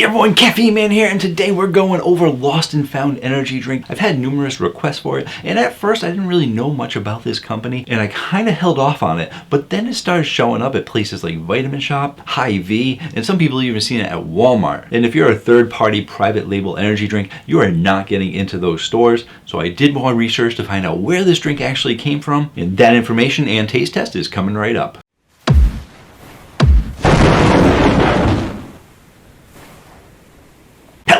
Hey everyone, Caffeine Man here, and today we're going over Lost and Found energy drink. I've had numerous requests for it, and at first I didn't really know much about this company, and I kind of held off on it, but then it started showing up at places like Vitamin Shop, Hy-Vee, and some people even seen it at Walmart. And if you're a third-party private label energy drink, you are not getting into those stores, so I did more research to find out where this drink actually came from, and that information and taste test is coming right up.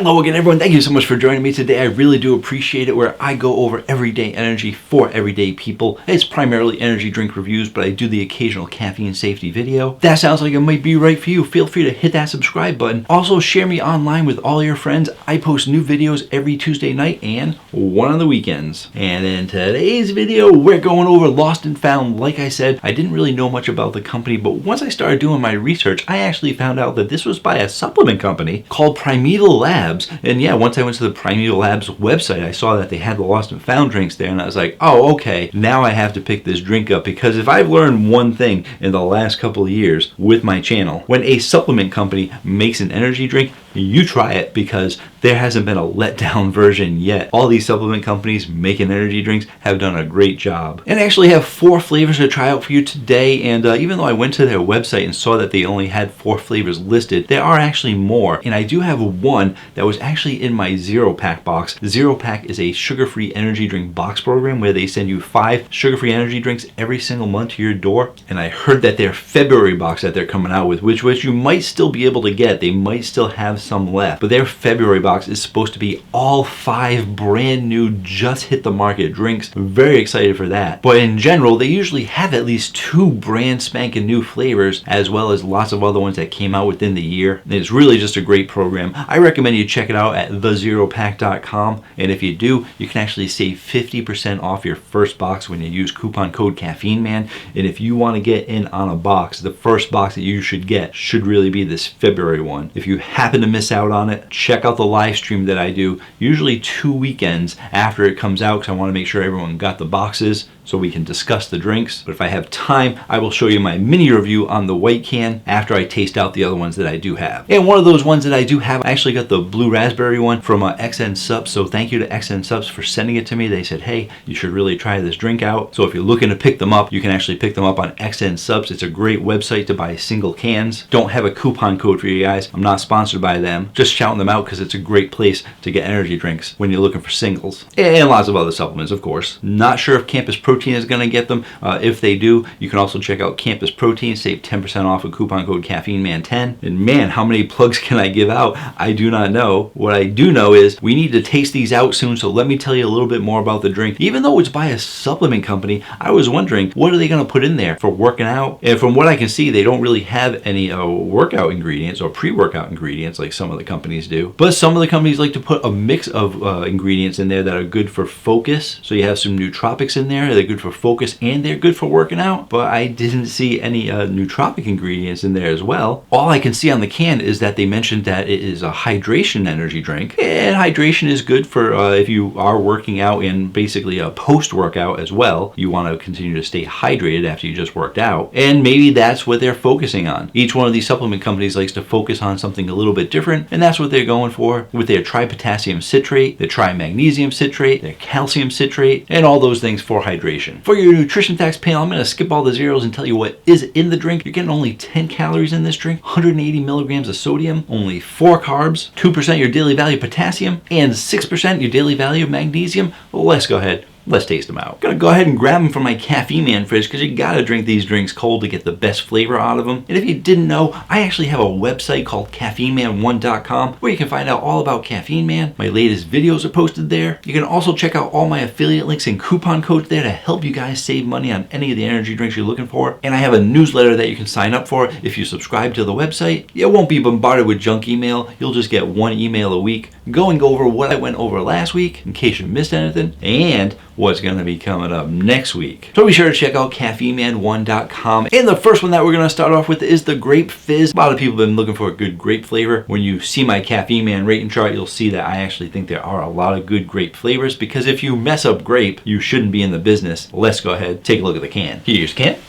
Hello again everyone, thank you so much for joining me today. I really do appreciate it, where I go over everyday energy for everyday people. It's primarily energy drink reviews, but I do the occasional caffeine safety video. That sounds like it might be right for you. Feel free to hit that subscribe button. Also share me online with all your friends. I post new videos every Tuesday night and one on the weekends. And in today's video, we're going over Lost and Found. Like I said, I didn't really know much about the company, but once I started doing my research, I actually found out that this was by a supplement company called Primeval Labs. And yeah, once I went to the Primeval Labs website, I saw that they had the Lost and Found drinks there, and I was like, oh, okay, now I have to pick this drink up, because if I've learned one thing in the last couple of years with my channel, when a supplement company makes an energy drink, you try it, because there hasn't been a letdown version yet. All these supplement companies making energy drinks have done a great job. And I actually have 4 flavors to try out for you today, and even though I went to their website and saw that they only had 4 flavors listed, there are actually more, and I do have one that was actually in my Zero Pack box. Zero Pack is a sugar-free energy drink box program where they send you 5 sugar-free energy drinks every single month to your door, and I heard that their February box that they're coming out with, which you might still be able to get, they might still have some left, but their February box is supposed to be all 5 brand new, just hit the market drinks. I'm very excited for that. But in general, they usually have at least 2 brand spanking new flavors, as well as lots of other ones that came out within the year. And it's really just a great program. I recommend you check it out at thezeropack.com, and if you do, you can actually save 50% off your first box when you use coupon code CaffeineMan. And if you want to get in on a box, the first box that you should get should really be this February one. If you happen to miss out on it, check out the live stream that I do, usually 2 weekends after it comes out, because I want to make sure everyone got the boxes so we can discuss the drinks. But if I have time, I will show you my mini review on the white can after I taste out the other ones that I do have. And one of those ones that I do have, I actually got the blue raspberry one from XN Subs, so thank you to XN Subs for sending it to me. They said, hey, you should really try this drink out. So if you're looking to pick them up, you can actually pick them up on XN Subs. It's a great website to buy single cans. Don't have a coupon code for you guys. I'm not sponsored by them. Just shouting them out because it's a great place to get energy drinks when you're looking for singles. And lots of other supplements, of course. Not sure if Campus Protein is going to get them. If they do, you can also check out Campus Protein. Save 10% off with coupon code CaffeineMan10. And man, how many plugs can I give out? I do not know. What I do know is we need to taste these out soon, so let me tell you a little bit more about the drink. Even though it's by a supplement company, I was wondering, what are they going to put in there for working out? And from what I can see, they don't really have any workout ingredients or pre-workout ingredients like some of the companies do. But some of the companies like to put a mix of ingredients in there that are good for focus. So you have some nootropics in there. They're good for focus and they're good for working out. But I didn't see any nootropic ingredients in there as well. All I can see on the can is that they mentioned that it is a hydration energy drink. And hydration is good for if you are working out, and basically a post-workout as well. You want to continue to stay hydrated after you just worked out. And maybe that's what they're focusing on. Each one of these supplement companies likes to focus on something a little bit different, and that's what they're going for with their tripotassium citrate, their trimagnesium citrate, their calcium citrate, and all those things for hydration. For your nutrition facts panel, I'm going to skip all the zeros and tell you what is in the drink. You're getting only 10 calories in this drink, 180 milligrams of sodium, only 4 carbs, 2% your daily value of potassium, and 6% your daily value of magnesium. Well, let's go ahead. Let's taste them out. Gonna go ahead and grab them from my Caffeine Man fridge, because you gotta drink these drinks cold to get the best flavor out of them. And if you didn't know, I actually have a website called caffeineman1.com where you can find out all about Caffeine Man. My latest videos are posted there. You can also check out all my affiliate links and coupon codes there to help you guys save money on any of the energy drinks you're looking for. And I have a newsletter that you can sign up for if you subscribe to the website. You won't be bombarded with junk email. You'll just get 1 email a week going over what I went over last week in case you missed anything, and what's going to be coming up next week. So be sure to check out caffeineman1.com. And the first one that we're going to start off with is the Grape Fizz. A lot of people have been looking for a good grape flavor. When you see my Caffeine Man rating chart, you'll see that I actually think there are a lot of good grape flavors, because if you mess up grape, you shouldn't be in the business. Let's go ahead, take a look at the can. Here's the can.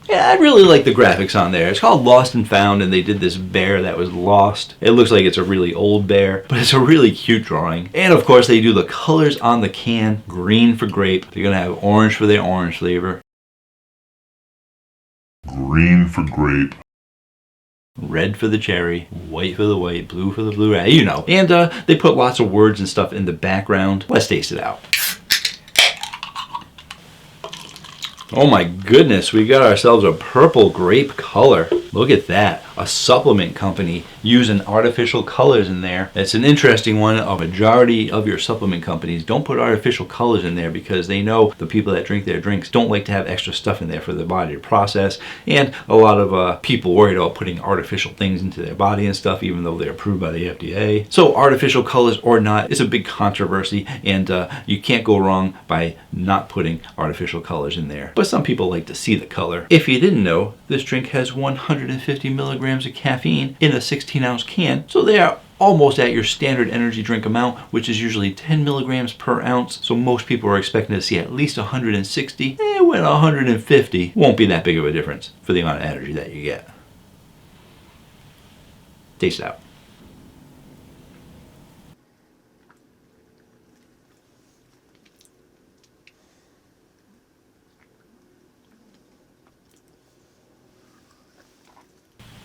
Yeah, I really like the graphics on there. It's called Lost and Found, and they did this bear that was lost. It looks like it's a really old bear, but it's a really cute drawing. And of course, they do the colors on the can. Green for grape. They're gonna have orange for their orange flavor. Green for grape. Red for the cherry, white for the white, blue for the blue, you know. And they put lots of words and stuff in the background. Let's taste it out. Oh my goodness, we got ourselves a purple grape color. Look at that. A supplement company using artificial colors in there. It's an interesting one. A majority of your supplement companies don't put artificial colors in there because they know the people that drink their drinks don't like to have extra stuff in there for their body to process. And a lot of people worried about putting artificial things into their body and stuff, even though they're approved by the FDA. So artificial colors or not, it's a big controversy, and you can't go wrong by not putting artificial colors in there. But some people like to see the color. If you didn't know, this drink has 150 milligrams of caffeine in a 16-ounce can, so they are almost at your standard energy drink amount, which is usually 10 milligrams per ounce. So most people are expecting to see at least 160. When 150 won't be that big of a difference for the amount of energy that you get. Taste it out.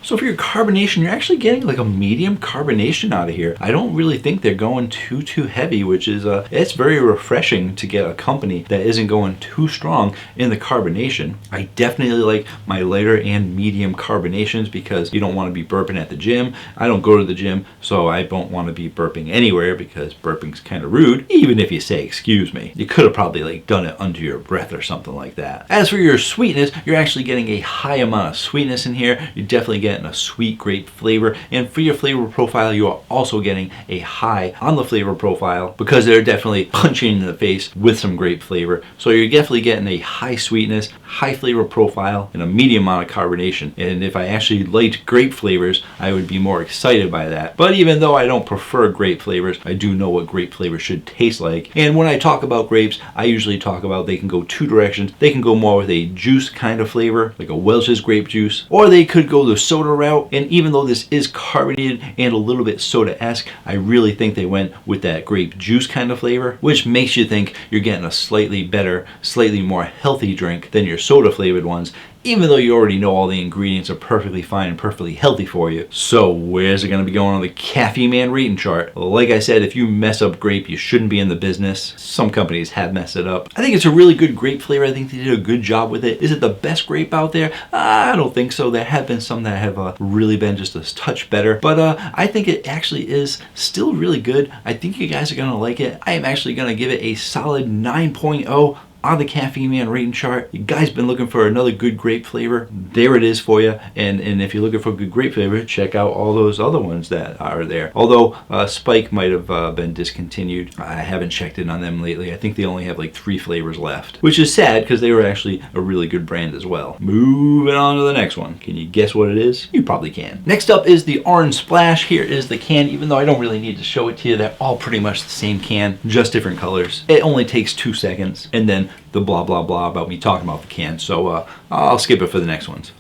So for your carbonation, you're actually getting like a medium carbonation out of here. I don't really think they're going too heavy, which is, it's very refreshing to get a company that isn't going too strong in the carbonation. I definitely like my lighter and medium carbonations because you don't want to be burping at the gym. I don't go to the gym, so I don't want to be burping anywhere because burping's kind of rude, even if you say excuse me. You could have probably like done it under your breath or something like that. As for your sweetness, you're actually getting a high amount of sweetness in here. You're definitely getting a sweet grape flavor, and for your flavor profile you are also getting a high on the flavor profile because they're definitely punching in the face with some grape flavor. So you're definitely getting a high sweetness, high flavor profile, and a medium amount of carbonation. And if I actually liked grape flavors, I would be more excited by that. But even though I don't prefer grape flavors, I do know what grape flavors should taste like. And when I talk about grapes, I usually talk about they can go two directions. They can go more with a juice kind of flavor, like a Welch's grape juice, or they could go the soda route. And even though this is carbonated and a little bit soda-esque, I really think they went with that grape juice kind of flavor, which makes you think you're getting a slightly better, slightly more healthy drink than your soda flavored ones, even though you already know all the ingredients are perfectly fine and perfectly healthy for you. So where's it going to be going on the Caffeine Man rating chart? Like I said, if you mess up grape, you shouldn't be in the business. Some companies have messed it up. I think it's a really good grape flavor. I think they did a good job with it. Is it the best grape out there? I don't think so. There have been some that have really been just a touch better, but I think it actually is still really good. I think you guys are going to like it. I am actually going to give it a solid 9.0 on the Caffeine Man rating chart. You guys been looking for another good grape flavor? There it is for you. And if you're looking for good grape flavor, check out all those other ones that are there. Although Spike might have been discontinued. I haven't checked in on them lately. I think they only have like 3 flavors left, which is sad because they were actually a really good brand as well. Moving on to the next one. Can you guess what it is? You probably can. Next up is the Orange Splash. Here is the can, even though I don't really need to show it to you. They're all pretty much the same can, just different colors. It only takes 2 seconds, and then the blah blah blah about me talking about the can, so I'll skip it for the next ones.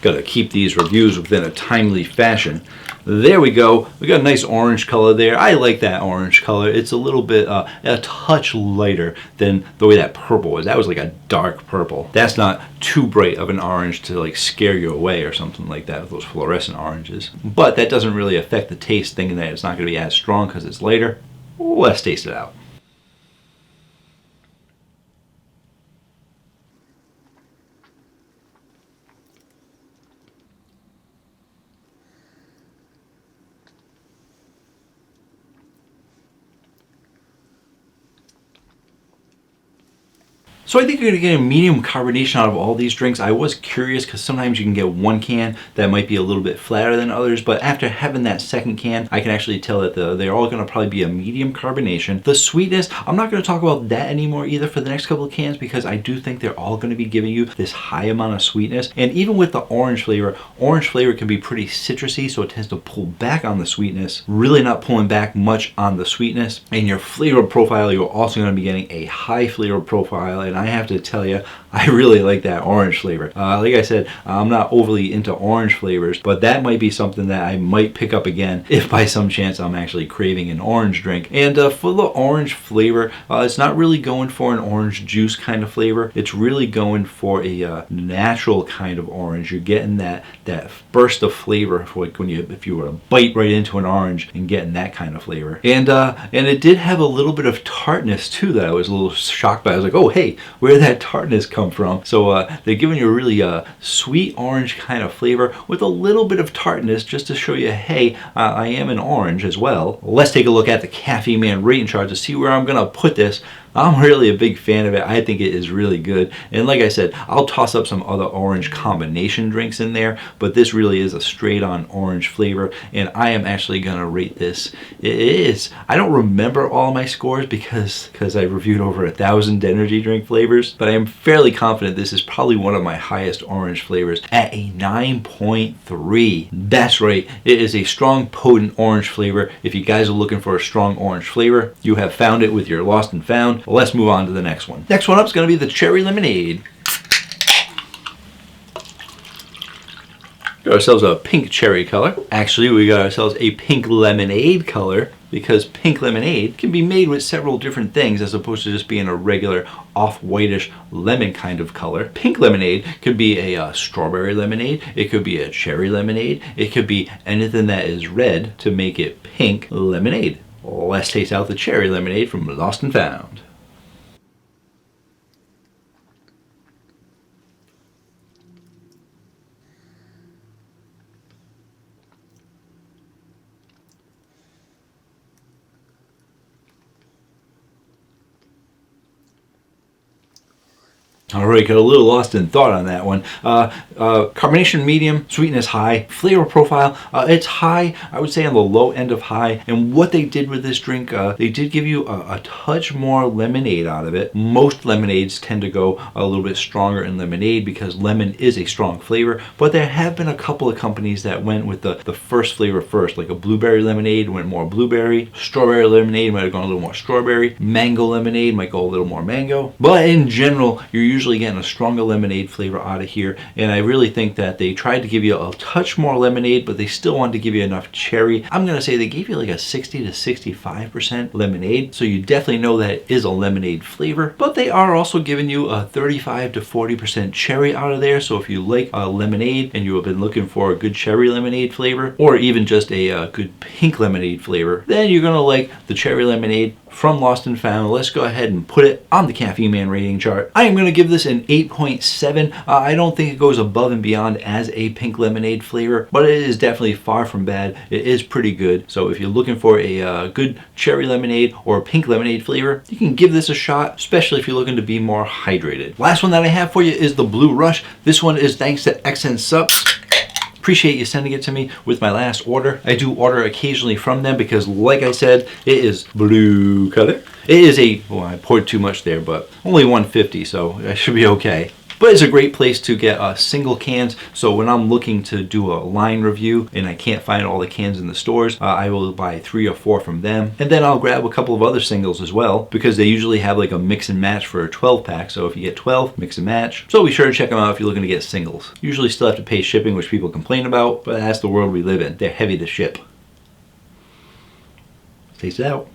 Gotta keep these reviews within a timely fashion. There we go. We got a nice orange color there. I like that orange color. It's a little bit, a touch lighter than the way that purple was. That was like a dark purple. That's not too bright of an orange to like scare you away or something like that with those fluorescent oranges. But that doesn't really affect the taste, thinking that it's not gonna be as strong because it's lighter. Let's taste it out. So I think you're going to get a medium carbonation out of all these drinks. I was curious because sometimes you can get one can that might be a little bit flatter than others, but after having that second can, I can actually tell that they're all going to probably be a medium carbonation. The sweetness, I'm not going to talk about that anymore either for the next couple of cans because I do think they're all going to be giving you this high amount of sweetness. And even with the orange flavor can be pretty citrusy, so it tends to pull back on the sweetness, really not pulling back much on the sweetness. And your flavor profile, you're also going to be getting a high flavor profile, and I have to tell you, I really like that orange flavor. Like I said, I'm not overly into orange flavors, but that might be something that I might pick up again if by some chance I'm actually craving an orange drink. And for the orange flavor, it's not really going for an orange juice kind of flavor. It's really going for a natural kind of orange. You're getting that burst of flavor, like if you were to bite right into an orange and getting that kind of flavor. And it did have a little bit of tartness too that I was a little shocked by. I was like, oh hey, where did that tartness come from? So they're giving you a really sweet orange kind of flavor with a little bit of tartness just to show you, hey, I am an orange as well. Let's take a look at the Caffeine Man rating chart to see where I'm gonna put this. I'm really a big fan of it. I think it is really good. And like I said, I'll toss up some other orange combination drinks in there, but this really is a straight on orange flavor, and I am actually gonna rate this. I don't remember all my scores because I reviewed over 1,000 energy drink flavors, but I am fairly confident this is probably one of my highest orange flavors at a 9.3. That's right, it is a strong, potent orange flavor. If you guys are looking for a strong orange flavor, you have found it with your Lost and Found. Well, let's move on to the next one. Next one up is going to be the cherry lemonade. Got ourselves a pink cherry color. Actually, we got ourselves a pink lemonade color because pink lemonade can be made with several different things as opposed to just being a regular off-whitish lemon kind of color. Pink lemonade could be a strawberry lemonade. It could be a cherry lemonade. It could be anything that is red to make it pink lemonade. Let's taste out the cherry lemonade from Lost and Found. Alright, got a little lost in thought on that one. Carbonation medium, sweetness high, flavor profile, it's high, I would say on the low end of high. And what they did with this drink, they did give you a touch more lemonade out of it. Most lemonades tend to go a little bit stronger in lemonade because lemon is a strong flavor, but there have been a couple of companies that went with the first flavor first, like a blueberry lemonade went more blueberry, strawberry lemonade might have gone a little more strawberry, mango lemonade might go a little more mango. But in general, you're usually getting a stronger lemonade flavor out of here, and I really think that they tried to give you a touch more lemonade, but they still wanted to give you enough cherry. I'm gonna say they gave you like a 60 to 65% lemonade, so you definitely know that it is a lemonade flavor, but they are also giving you a 35 to 40% cherry out of there. So if you like a lemonade and you have been looking for a good cherry lemonade flavor, or even just a good pink lemonade flavor, then you're gonna like the cherry lemonade from Lost and Found. Let's go ahead and put it on the Caffeine Man rating chart. I am going to give this an 8.7. I don't think it goes above and beyond as a pink lemonade flavor, but it is definitely far from bad. It is pretty good. So if you're looking for a good cherry lemonade or pink lemonade flavor, you can give this a shot, especially if you're looking to be more hydrated. Last one that I have for you is the Blue Rush. This one is thanks to XN Subs. Appreciate you sending it to me with my last order. I do order occasionally from them because, like I said, it is blue color. It is I poured too much there, but only 150, so I should be okay. But it's a great place to get single cans. So when I'm looking to do a line review and I can't find all the cans in the stores, I will buy 3 or 4 from them. And then I'll grab a couple of other singles as well, because they usually have like a mix and match for a 12 pack. So if you get 12, mix and match. So be sure to check them out if you're looking to get singles. Usually still have to pay shipping, which people complain about, but that's the world we live in. They're heavy to ship. Taste it out.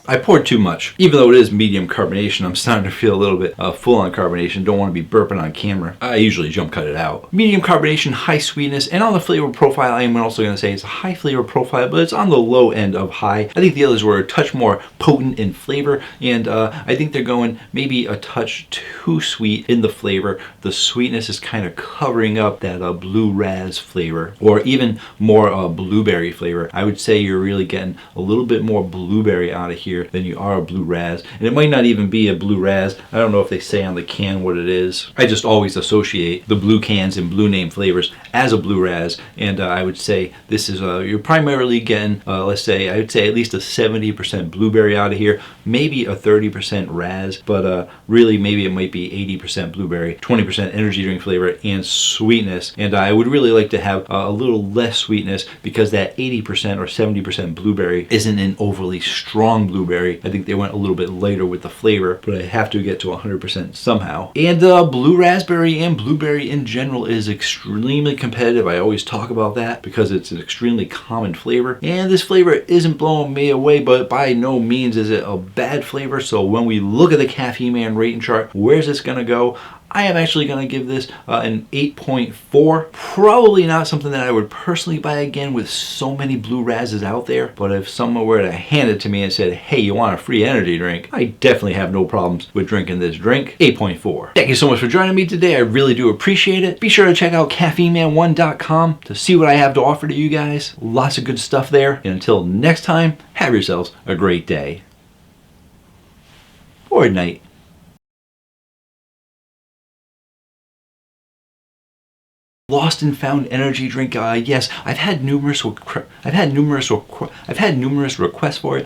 I poured too much. Even though it is medium carbonation, I'm starting to feel a little bit full on carbonation. Don't want to be burping on camera. I usually jump cut it out. Medium carbonation, high sweetness, and on the flavor profile, I am also going to say it's a high flavor profile, but it's on the low end of high. I think the others were a touch more potent in flavor, and I think they're going maybe a touch too sweet in the flavor. The sweetness is kind of covering up that blue raz flavor, or even more blueberry flavor. I would say you're really getting a little bit more blueberry out of here here than you are a blue raz. And it might not even be a blue raz. I don't know if they say on the can what it is. I just always associate the blue cans and blue name flavors as a blue raz. And I would say this is, you're primarily getting, let's say, I would say at least a 70% blueberry out of here, maybe a 30% raz, but really maybe it might be 80% blueberry, 20% energy drink flavor, and sweetness. And I would really like to have a little less sweetness because that 80% or 70% blueberry isn't an overly strong blueberry. I think they went a little bit lighter with the flavor, but I have to get to 100% somehow. And blue raspberry and blueberry in general is extremely competitive. I always talk about that because it's an extremely common flavor. And this flavor isn't blowing me away, but by no means is it a bad flavor. So when we look at the Caffeine Man rating chart, where's this gonna go? I am actually going to give this an 8.4. Probably not something that I would personally buy again with so many blue razzes out there, but if someone were to hand it to me and said, hey, you want a free energy drink, I definitely have no problems with drinking this drink. 8.4. Thank you so much for joining me today. I really do appreciate it. Be sure to check out caffeineman1.com to see what I have to offer to you guys. Lots of good stuff there. And until next time, have yourselves a great day. Or night. Lost and found energy drink. Yes, I've had numerous requests for it.